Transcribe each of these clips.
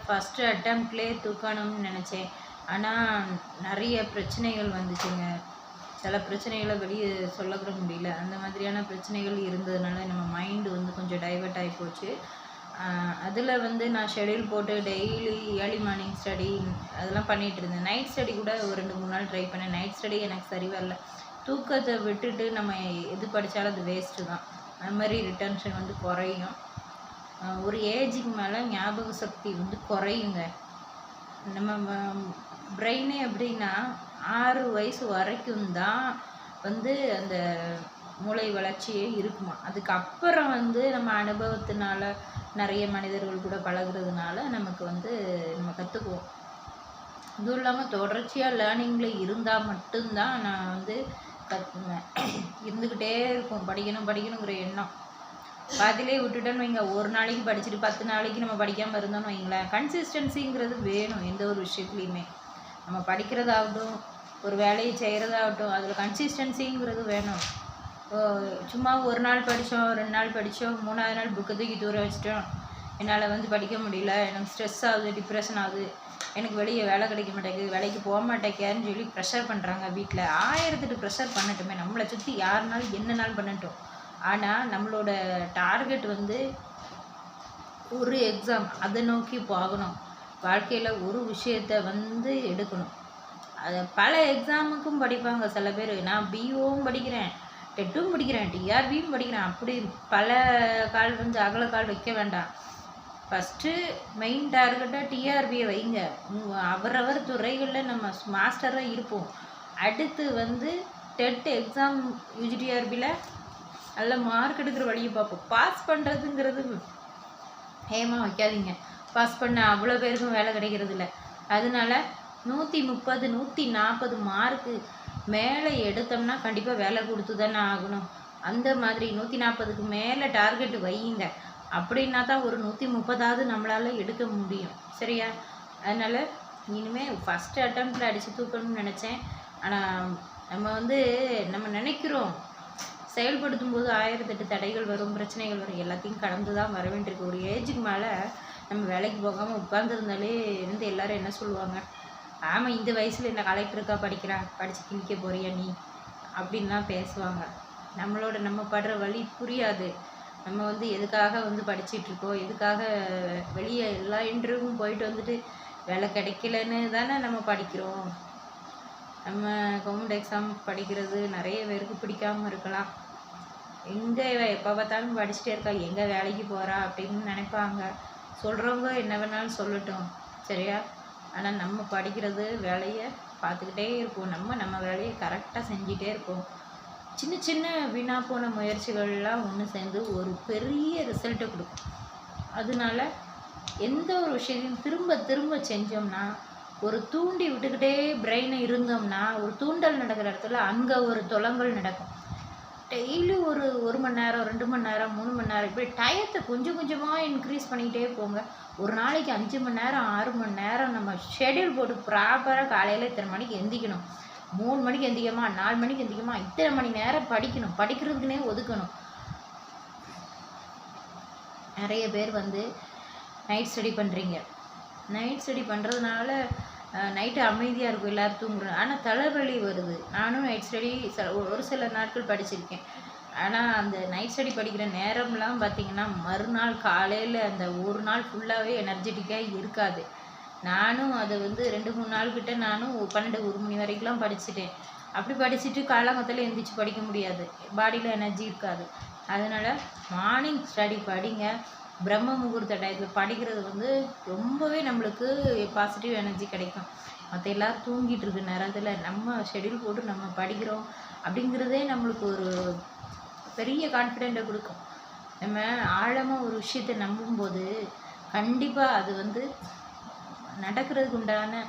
First அட்டம்ப்ட்லேயே தூக்கணும்னு நினச்சேன். ஆனால் நிறைய பிரச்சனைகள் வந்துச்சுங்க. சில பிரச்சனைகளை வெளியே சொல்லக்கூட முடியல. அந்த மாதிரியான பிரச்சனைகள் இருந்ததுனால நம்ம மைண்டு வந்து கொஞ்சம் டைவர்ட் ஆகி போச்சு. அதில் வந்து நான் ஷெடியூல் போட்டு டெய்லி ஏர்லி மார்னிங் ஸ்டடி அதெல்லாம் பண்ணிகிட்டு இருந்தேன். நைட் ஸ்டடி கூட ஒரு 2-3 நாள் ட்ரை பண்ணேன். நைட் ஸ்டடி எனக்கு சரி வரல. தூக்கத்தை விட்டுட்டு நம்ம எது படித்தாலும் அது வேஸ்ட்டு தான். மெமரி ரிட்டன்ஷன் வந்து குறையும். ஒரு ஏஜுக்கு மேலே ஞாபக சக்தி வந்து குறையுங்க. நம்ம பிரெயினே எப்படின்னா 6 வயசு வரைக்கும் தான் வந்து அந்த மூளை வளர்ச்சியே இருக்குமா. அதுக்கப்புறம் வந்து நம்ம அனுபவத்தினால நிறைய மனிதர்கள் கூட பழகுறதுனால நமக்கு வந்து நம்ம கற்றுக்குவோம். இதுவும் இல்லாமல் தொடர்ச்சியாக லேர்னிங்கில் இருந்தால் மட்டும்தான் நான் வந்து இருந்துக்கிட்டே இருக்கும். படிக்கணுங்கிற எண்ணம். பாதிலே விட்டுட்டோன்னு வைங்க, ஒரு நாளைக்கு படிச்சுட்டு 10 நாளைக்கு நம்ம படிக்காமல் இருந்தோம்னு வைங்களேன். கன்சிஸ்டன்சிங்கிறது வேணும் எந்த ஒரு விஷயத்துலையுமே. நம்ம படிக்கிறதாகட்டும், ஒரு வேலையை செய்கிறதாகட்டும், அதில் கன்சிஸ்டன்சிங்கிறது வேணும். சும்மா ஒரு நாள் படித்தோம், 2 நாள் படித்தோம், 3ஆவது நாள் புக்கை தூக்கி தூர வச்சிட்டோம், என்னால் வந்து படிக்க முடியல, எனக்கு ஸ்ட்ரெஸ் ஆகுது, டிப்ரெஷன் ஆகுது, எனக்கு வெளியே வேலை கிடைக்க மாட்டேங்குது, வேலைக்கு போக மாட்டேங்கன்னு சொல்லி ப்ரெஷர் பண்ணுறாங்க. வீட்டில் 1008 ப்ரெஷர் பண்ணட்டுமே, நம்மளை சுற்றி யாருனாலும் என்னனாலும் பண்ணட்டும். ஆனால் நம்மளோட டார்கெட் வந்து ஒரு எக்ஸாம், அதை நோக்கி போகணும். வாழ்க்கையில் ஒரு விஷயத்தை வந்து எடுக்கணும். அதை பல எக்ஸாமுக்கும் படிப்பாங்க சில பேர். நான் பிஓவும் படிக்கிறேன், டெட்டும் படிக்கிறேன், டிஆர்பியும் படிக்கிறேன். அப்படி பல கால் வந்து அகலக்கால் வைக்க வேண்டாம். ஃபஸ்ட்டு மெயின் டார்கெட்டாக டிஆர்பியை வைங்க. அவரவர் துறைகளில் நம்ம மாஸ்டராக இருப்போம். அடுத்து வந்து டெட் எக்ஸாம் யூஜிடிஆர்பியில் நல்ல மார்க் எடுக்கிற வழியை பார்ப்போம். பாஸ் பண்ணுறதுங்கிறது ஏமா வைக்காதீங்க. பாஸ் பண்ண அவ்வளோ பேருக்கும் வேலை கிடைக்கிறது இல்லை. அதனால 130 140 மார்க்கு மேலே எடுத்தோம்னா கண்டிப்பாக வேலை கொடுத்து தானே ஆகணும். அந்த மாதிரி 140க்கு மேலே டார்கெட் வையுங்க. அப்படின்னா தான் ஒரு 130ஆவது நம்மளால் எடுக்க முடியும். சரியா? அதனால் இனிமேல் ஃபஸ்ட்டு அட்டம்ப்டில் அடித்து தூக்கணும்னு நினச்சேன். ஆனால் நம்ம வந்து நம்ம நினைக்கிறோம், செயல்படுத்தும் போது 1008 தடைகள் வரும், பிரச்சனைகள் வரும். எல்லாத்தையும் கடந்து தான் வர வேண்டியிருக்கு. ஒரு ஏஜுக்கு மேலே நம்ம வேலைக்கு போகாமல் உட்காந்துருந்தாலே இருந்து எல்லோரும் என்ன சொல்லுவாங்க, ஆமாம் இந்த வயசில் என்ன கலெக்டருக்கா படிக்கிறான், படித்து கிழிக்க போறியா நீ அப்படின்லாம் பேசுவாங்க. நம்ம படுற வழி புரியாது. நம்ம வந்து எதுக்காக வந்து படிச்சிட்ருக்கோம், எதுக்காக வெளியே எல்லா இன்டர்வியூவும் போயிட்டு வந்துட்டு வேலை கிடைக்கலன்னு தானே நம்ம படிக்கிறோம். நம்ம கவர்மெண்ட் எக்ஸாம் படிக்கிறது நிறைய பேருக்கு பிடிக்காமல் இருக்கலாம். எங்கே எப்போ பார்த்தாலும் படிச்சுட்டே இருக்கா, எங்கே வேலைக்கு போகிறா அப்படின்னு நினைப்பாங்க. சொல்கிறவங்க என்ன வேணாலும் சொல்லட்டும், சரியா? ஆனால் நம்ம படிக்கிறது வேலையை பார்த்துக்கிட்டே இருப்போம். நம்ம வேலையை கரெக்டாக செஞ்சிட்டே இருப்போம். சின்ன சின்ன வீணாக போன முயற்சிகள்லாம் ஒன்று சேர்ந்து ஒரு பெரிய ரிசல்ட்டை கொடுக்கும். அதனால எந்த ஒரு விஷயத்தையும் திரும்ப திரும்ப செஞ்சோம்னா, ஒரு தூண்டி விட்டுக்கிட்டே பிரெயினை இருந்தோம்னா, ஒரு தூண்டல் நடக்கிற இடத்துல அங்கே ஒரு தொலங்கள் நடக்கும். டெய்லி ஒரு 1 மணி நேரம், 2 மணி நேரம், 3 மணி நேரம், இப்படி டயத்தை கொஞ்சம் கொஞ்சமாக இன்க்ரீஸ் பண்ணிக்கிட்டே போங்க. ஒரு நாளைக்கு 5 மணி நேரம், 6 மணி நேரம் நம்ம ஷெடியூல் போட்டு ப்ராப்பராக காலையில் இத்தனை மணிக்கு எந்திக்கணும், 3 மணிக்கு எந்திக்கமா, 4 மணிக்கு எந்திக்கமா, இத்தனை மணி நேரம் படிக்கணும், படிக்கிறதுக்குனே ஒதுக்கணும். நிறைய பேர் வந்து நைட் ஸ்டடி பண்ணுறீங்க. நைட் ஸ்டடி பண்ணுறதுனால நைட்டு அமைதியாக இருக்கும், எல்லோரும் தூங்குறோம். ஆனால் தலைவலி வருது. நானும் நைட் ஸ்டடி ஒரு சில நாட்கள் படிச்சிருக்கேன். ஆனால் அந்த நைட் ஸ்டடி படிக்கிற நேரம்லாம் பார்த்திங்கன்னா மறுநாள் காலையில் அந்த ஒரு நாள் ஃபுல்லாகவே எனர்ஜெட்டிக்காக இருக்காது. நானும் அதை வந்து 2-3 நாள்கிட்ட நானும் 12-1 மணி வரைக்கும்லாம் படிச்சுட்டேன். அப்படி படிச்சுட்டு காலங்கத்தில் எந்திரிச்சு படிக்க முடியாது, பாடியில் எனர்ஜி இருக்காது. அதனால் மார்னிங் ஸ்டடி படிங்க. பிரம்ம முகூர்த்த டயத்தில் படிக்கிறது வந்து ரொம்பவே நம்மளுக்கு பாசிட்டிவ் எனர்ஜி கிடைக்கும். மற்ற எல்லோரும் தூங்கிட்டு இருக்க நேரத்தில் நம்ம ஷெடியூல் போட்டு நம்ம படிக்கிறோம் அப்படிங்கிறதே நம்மளுக்கு ஒரு பெரிய கான்ஃபிடென்ட்டை கொடுக்கும். நம்ம ஆழமாக ஒரு விஷயத்தை நம்பும்போது கண்டிப்பாக அது வந்து நடக்கிறதுக்கு உண்டான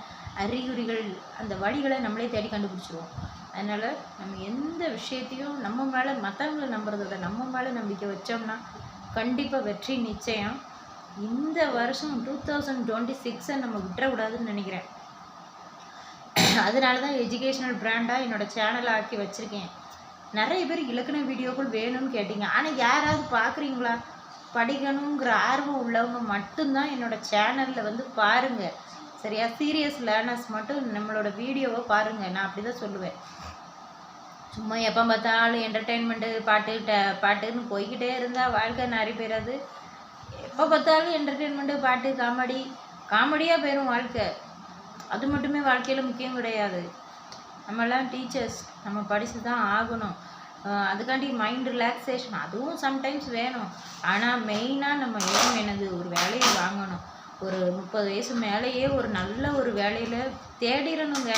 அறிகுறிகள், அந்த வழிகளை நம்மளே தேடி கண்டுபிடிச்சிருவோம். அதனால் நம்ம எந்த விஷயத்தையும் நம்ம மேலே, மற்றவங்களை நம்புறத விட நம்ம மேலே நம்பிக்கை வச்சோம்னா கண்டிப்பாக வெற்றி நிச்சயம். இந்த வருஷம் 2026 நம்ம விட்டுறக்கூடாதுன்னு நினைக்கிறேன். அதனால தான் எஜுகேஷ்னல் பிராண்டாக என்னோடய சேனலை ஆக்கி வச்சுருக்கேன். நிறைய பேர் இலக்கண வீடியோக்கள் வேணும்னு கேட்டிங்க. ஆனால் யாராவது பார்க்குறீங்களா? படிக்கணுங்கிற ஆர்வம் உள்ளவங்க மட்டும்தான் என்னோடய சேனலில் வந்து பாருங்கள். சரியா? சீரியஸ் லேர்னர்ஸ் மட்டும் நம்மளோட வீடியோவை பாருங்கள். நான் அப்படி தான் சொல்லுவேன். சும்மா எப்போ பார்த்தாலும் என்டர்டெயின்மெண்ட்டு பாட்டுன்னு போய்கிட்டே இருந்தால் வாழ்க்கை நிறைய பேராது. எப்போ பார்த்தாலும் என்டர்டெயின்மெண்ட்டு பாட்டு காமெடியாக போயிடும் வாழ்க்கை. அது மட்டுமே வாழ்க்கையில் முக்கியம் கிடையாது. நம்மலாம் டீச்சர்ஸ், நம்ம படித்து தான் ஆகணும். அதுக்காண்டி மைண்ட் ரிலாக்ஸேஷன் அதுவும் சம்டைம்ஸ் வேணும். ஆனால் மெயினாக நம்ம ஏன் என்னது ஒரு வேலையை வாங்கணும். ஒரு 30 வயசு மேலேயே ஒரு நல்ல ஒரு வேலையில் தேடிடணுங்க.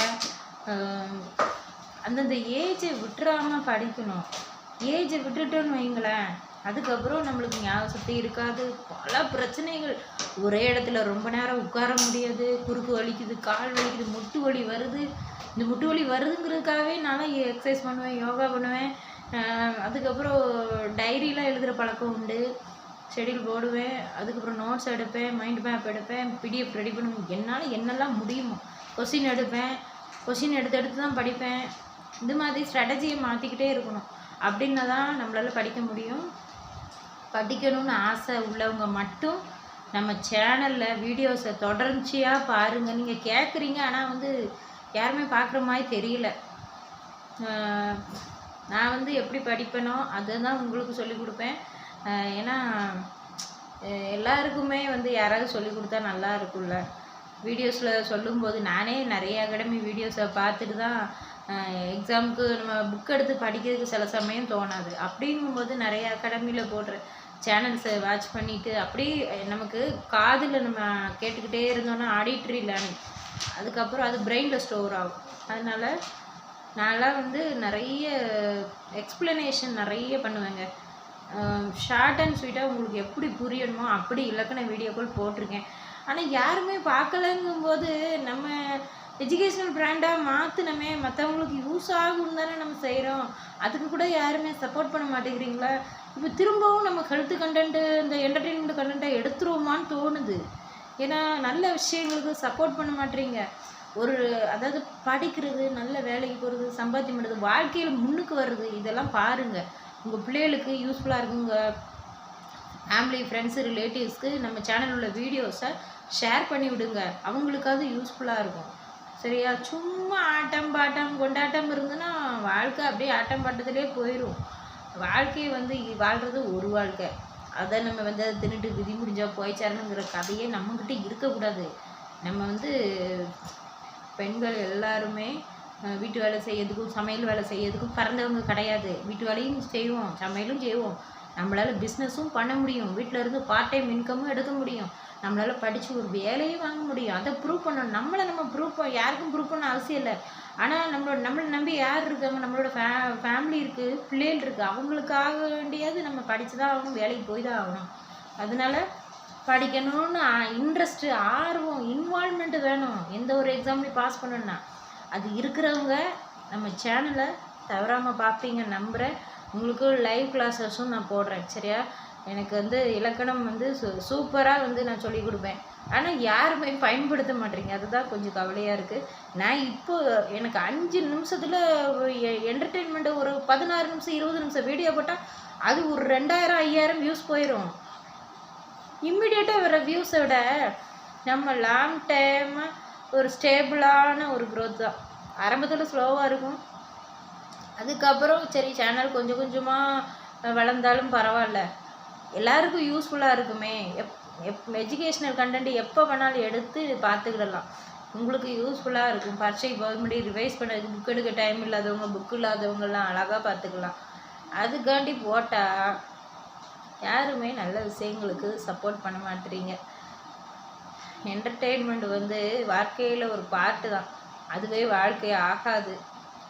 அந்தந்த ஏஜை விட்டுறாமல் படிக்கணும். ஏஜை விட்டுட்டோன்னு வைங்களேன், அதுக்கப்புறம் நம்மளுக்கு ஞாபகத்தை இருக்காது. பல பிரச்சனைகள். ஒரே இடத்துல ரொம்ப நேரம் உட்கார முடியாது. குறுக்கு வலிக்குது, கால் வலிக்குது, முட்டு வலி வருது. இந்த முட்டு வலி வருதுங்கிறதுக்காகவே நானும் எக்ஸசைஸ் பண்ணுவேன், யோகா பண்ணுவேன். அதுக்கப்புறம் டைரியில் எழுதுகிற பழக்கம் உண்டு. ஷெடியூல் போடுவேன். அதுக்கப்புறம் நோட்ஸ் எடுப்பேன், மைண்ட் மேப் எடுப்பேன், பிடிஎஃப் ரெடி பண்ணுவேன். என்னால் என்னெல்லாம் முடியுமோ கொஸ்டின் எடுப்பேன். கொஸ்டின் எடுத்து தான் படிப்பேன். இந்த மாதிரி ஸ்ட்ராட்டஜியை மாற்றிக்கிட்டே இருக்கணும். அப்படின்னா தான் நம்மளால் படிக்க முடியும். படிக்கணும்னு ஆசை உள்ளவங்க மட்டும் நம்ம சேனலில் வீடியோஸை தொடர்ச்சியாக பாருங்கள். நீங்கள் கேட்குறீங்க, ஆனால் வந்து யாருமே பார்க்குற மாதிரி தெரியல. நான் வந்து எப்படி படிப்பேனோ அதை தான் உங்களுக்கு சொல்லிக் கொடுப்பேன். ஏன்னா எல்லாருக்குமே வந்து யாராவது சொல்லிக் கொடுத்தா நல்லா இருக்கும்ல. வீடியோஸில் சொல்லும்போது நானே நிறைய அகாடமி வீடியோஸை பார்த்துட்டு தான் எக்ஸாமுக்கு நம்ம புக் எடுத்து படிக்கிறதுக்கு சில சமயம் தோணாது. அப்படிங்கும்போது நிறைய அகாடமியில் போடுற சேனல்ஸை வாட்ச் பண்ணிவிட்டு அப்படியே நமக்கு காதில் நம்ம கேட்டுக்கிட்டே இருந்தோன்னா ஆடிட்ரி லேர்னிங், அதுக்கப்புறம் அது பிரெயினில் ஸ்டோர் ஆகும். அதனால் நான்லாம் வந்து நிறைய எக்ஸ்ப்ளனேஷன் நிறைய பண்ணுவேங்க. ஷார்ட் அண்ட் ஸ்வீட்டாக உங்களுக்கு எப்படி புரியணுமோ அப்படி இலக்கண வீடியோக்கள் போட்டிருக்கேன். ஆனால் யாருமே பார்க்கலங்கும்போது நம்ம எஜுகேஷ்னல் பிராண்டாக மாற்றினமே, மற்றவங்களுக்கு யூஸ் ஆகும்னு தானே நம்ம செய்கிறோம். அதுக்கு கூட யாருமே சப்போர்ட் பண்ண மாட்டேங்கிறீங்களா? இப்போ திரும்பவும் நம்ம ஹெல்த்து கண்டென்ட்டு, இந்த என்டர்டெயின்மெண்ட் கண்டென்ட்டை எடுத்துருவோமான்னு தோணுது. ஏன்னா நல்ல விஷயங்களுக்கு சப்போர்ட் பண்ண மாட்டேறீங்க. அதாவது படிக்கிறது, நல்ல வேலைக்கு போகிறது, சம்பாத்தியம் பண்ணுறது, வாழ்க்கையில் முன்னுக்கு வர்றது, இதெல்லாம் பாருங்கள். உங்கள் பிள்ளைகளுக்கு யூஸ்ஃபுல்லாக இருக்கும். உங்கள் ஃபேமிலி, ஃப்ரெண்ட்ஸு, ரிலேட்டிவ்ஸ்க்கு நம்ம சேனலில் உள்ள வீடியோஸை ஷேர் பண்ணி விடுங்க. அவங்களுக்காவது யூஸ்ஃபுல்லாக இருக்கும். சரியா? சும்மா ஆட்டம் பாட்டம் கொண்டாட்டம் இருந்துன்னா வாழ்க்கை அப்படியே ஆட்டம் பாட்டத்திலே போயிடும். வாழ்க்கையை வந்து வாழ்கிறது ஒரு வாழ்க்கை. அதை நம்ம வந்து அதை தின்னுட்டு விதி முடிஞ்சால் போய்ச்சாருங்கிற கதையே நம்மக்கிட்ட இருக்கக்கூடாது. நம்ம வந்து பெண்கள் எல்லாருமே வீட்டு வேலை செய்யறதுக்கும் சமையல் வேலை செய்யறதுக்கும் பிறந்தவங்க கிடையாது. வீட்டு வேலையும் செய்வோம், சமையலும் செய்வோம். நம்மளால் பிஸ்னஸும் பண்ண முடியும். வீட்டில் இருந்து பார்ட் டைம் இன்கமும் எடுக்க முடியும். நம்மளால் படித்து ஒரு வேலையும் வாங்க முடியும். அதை ப்ரூவ் பண்ணணும். நம்ம ப்ரூவ் யாருக்கும் ப்ரூவ் பண்ண அவசியம் இல்லை. ஆனால் நம்மளை நம்பி யார் இருக்காங்க? நம்மளோட ஃபேமிலி இருக்குது, பிள்ளைகள் இருக்குது. அவங்களுக்காக வேண்டியாவது நம்ம படித்து தான் ஆகணும், வேலைக்கு போய் தான் ஆகணும். அதனால படிக்கணும்னு இன்ட்ரெஸ்ட்டு, ஆர்வம், இன்வால்மெண்ட்டு வேணும். எந்த ஒரு எக்ஸாம்லையும் பாஸ் பண்ணணுன்னா அது இருக்கிறவங்க நம்ம சேனலை தவறாமல் பார்ப்பீங்க நம்புகிறேன். உங்களுக்கு லைவ் கிளாஸஸும் நான் போடுறேன். சரியா? எனக்கு வந்து இலக்கணம் வந்து சூப்பராக வந்து நான் சொல்லிக் கொடுப்பேன். ஆனால் யாருமே பயன்படுத்த மாட்டேறீங்க. அதுதான் கொஞ்சம் கவலையாக இருக்குது. நான் இப்போ எனக்கு 5 நிமிஷத்தில் என்டர்டெயின்மெண்ட்டு ஒரு 16 நிமிஷம் 20 நிமிஷம் வீடியோ போட்டால் அது ஒரு 2000 5000 வியூஸ் போயிடும். இம்மிடியேட்டாக வர வியூஸை விட நம்ம லாங் டைம் ஒரு ஸ்டேபிளான ஒரு க்ரோத் தான். ஆரம்பத்தில் ஸ்லோவாக இருக்கும். அதுக்கப்புறம் சரி சேனல் கொஞ்சம் கொஞ்சமாக வளர்ந்தாலும் பரவாயில்ல, எல்லாருக்கும் யூஸ்ஃபுல்லாக இருக்குமே. எஜுகேஷ்னல் கண்டென்ட் எப்போ வேணாலும் எடுத்து பார்த்துக்கிடலாம். உங்களுக்கு யூஸ்ஃபுல்லாக இருக்கும். பரீட்சை கவர்மெண்டி ரிவைஸ் பண்ணதுக்கு புக் எடுக்க டைம் இல்லாதவங்க, புக் இல்லாதவங்கெல்லாம் அழகாக பார்த்துக்கலாம். அதுக்காண்டி போட்டால் யாருமே நல்ல விஷயங்களுக்கு சப்போர்ட் பண்ண மாட்டேறீங்க. என்டர்டெயின்மெண்ட் வந்து வாழ்க்கையில் ஒரு பார்ட்டு தான். அதுவே வாழ்க்கை ஆகாது.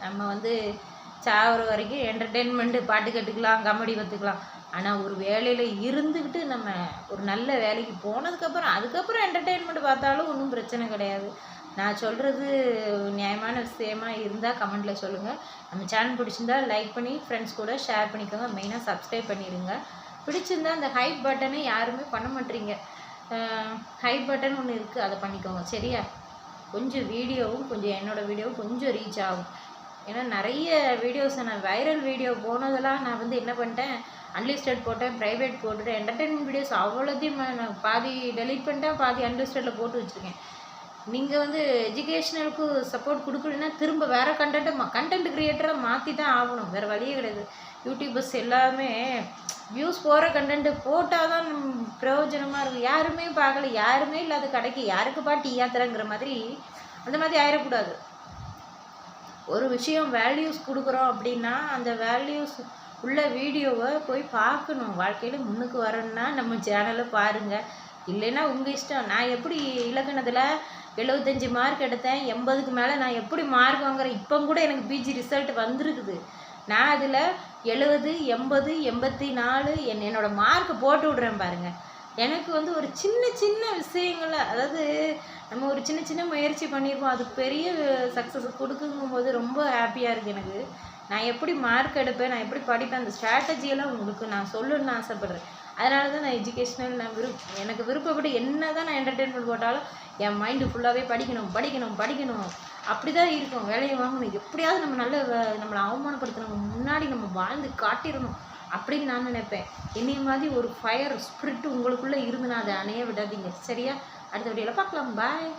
நம்ம வந்து சாகிற வரைக்கும் என்டர்டெயின்மெண்ட்டு பாட்டு கற்றுக்கலாம், காமெடி கற்றுக்கலாம். ஆனால் ஒரு வேலையில் இருந்துக்கிட்டு நம்ம ஒரு நல்ல வேலைக்கு போனதுக்கப்புறம் அதுக்கப்புறம் என்டர்டெயின்மெண்ட் பார்த்தாலும் ஒன்றும் பிரச்சனை கிடையாது. நான் சொல்கிறது நியாயமான விஷயமா இருந்தால் கமெண்ட்டில் சொல்லுங்கள். நம்ம சேனல் பிடிச்சிருந்தா லைக் பண்ணி ஃப்ரெண்ட்ஸ் கூட ஷேர் பண்ணிக்கோங்க. மெயினாக சப்ஸ்கிரைப் பண்ணிடுங்க. பிடிச்சிருந்தா அந்த ஹைப் பட்டனை யாருமே பண்ண மாட்டேறீங்க. ஹைப் பட்டன் ஒன்று இருக்குது, அதை பண்ணிக்கோங்க. சரியா? கொஞ்சம் வீடியோவும் கொஞ்சம் என்னோடய வீடியோவும் கொஞ்சம் ரீச் ஆகும். ஏன்னா நிறைய வீடியோஸை நான் வைரல் வீடியோ போனதெல்லாம் நான் வந்து என்ன பண்ணிட்டேன், அன்லிஸ்டட் போட்டேன், ப்ரைவேட் போட்டுட்டேன். என்டர்டெயின்மெண்ட் வீடியோஸ் அவ்வளோத்தையும் நான் பாதி டெலீட் பண்ணிட்டேன், பாதி அன்லிஸ்டடில் போட்டு வச்சுருக்கேன். நீங்கள் வந்து எஜுகேஷ்னலுக்கு சப்போர்ட் கொடுக்கலன்னா திரும்ப வேறு கண்டென்ட் க்ரியேட்டரை மாற்றி தான் ஆகணும், வேறு வழியே கிடையாது. யூடியூபர்ஸ் எல்லாமே வியூஸ் போகிற கண்டென்ட்டு போட்டால் தான் பிரயோஜனமாக இருக்கும். யாருமே பார்க்கல, யாருமே இல்லாத கடைக்கு யாருக்குப்பா டீ யாத்திரைங்கிற மாதிரி அந்த மாதிரி ஆயிடக்கூடாது. ஒரு விஷயம் வேல்யூஸ் கொடுக்குறோம் அப்படின்னா அந்த வேல்யூஸ் உள்ள வீடியோவை போய் பார்க்கணும். வாழ்க்கையில் முன்னுக்கு வரணுன்னா நம்ம சேனலை பாருங்கள், இல்லைன்னா உங்கள் இஷ்டம். நான் எப்படி இலக்கணத்தில் 75 மார்க் எடுத்தேன், 80க்கு மேலே நான் எப்படி மார்க் வாங்குறேன், இப்போ கூட எனக்கு பிஜி ரிசல்ட் வந்திருக்குது. நான் அதில் 70, 80, 84 என்னோடய மார்க்கு போட்டு விட்றேன் பாருங்கள். எனக்கு வந்து ஒரு சின்ன சின்ன விஷயங்களை, அதாவது நம்ம ஒரு சின்ன சின்ன முயற்சி பண்ணியிருப்போம், அது பெரிய சக்ஸஸ் கொடுக்குங்கும்போது ரொம்ப ஹாப்பியாக இருக்குது எனக்கு. நான் எப்படி மார்க் எடுப்பேன், நான் எப்படி படிப்பேன், அந்த ஸ்ட்ராட்டஜியெல்லாம் உங்களுக்கு நான் சொல்லணும்னு ஆசைப்பட்றேன். அதனால தான் நான் எஜுகேஷ்னல் எனக்கு விருப்பப்பட்டு என்ன தான் நான் என்டர்டெயின்மெண்ட் போட்டாலும் என் மைண்டு ஃபுல்லாகவே படிக்கணும் அப்படி தான் இருக்கும். வேலையை வாங்கணும், எப்படியாவது நம்ம நம்மளை அவமானப்படுத்துறவங்க முன்னாடி நம்ம வாழ்ந்து காட்டிடணும் அப்படின்னு நான் நினைப்பேன். என்னைய மாதிரி ஒரு ஃபயர் ஸ்பிரிட் உங்களுக்குள்ளே இருந்துன்னா அதை அணைய விடாதீங்க. சரியா? அடுத்த வீடியோவில் பார்க்கலாம். பாய்.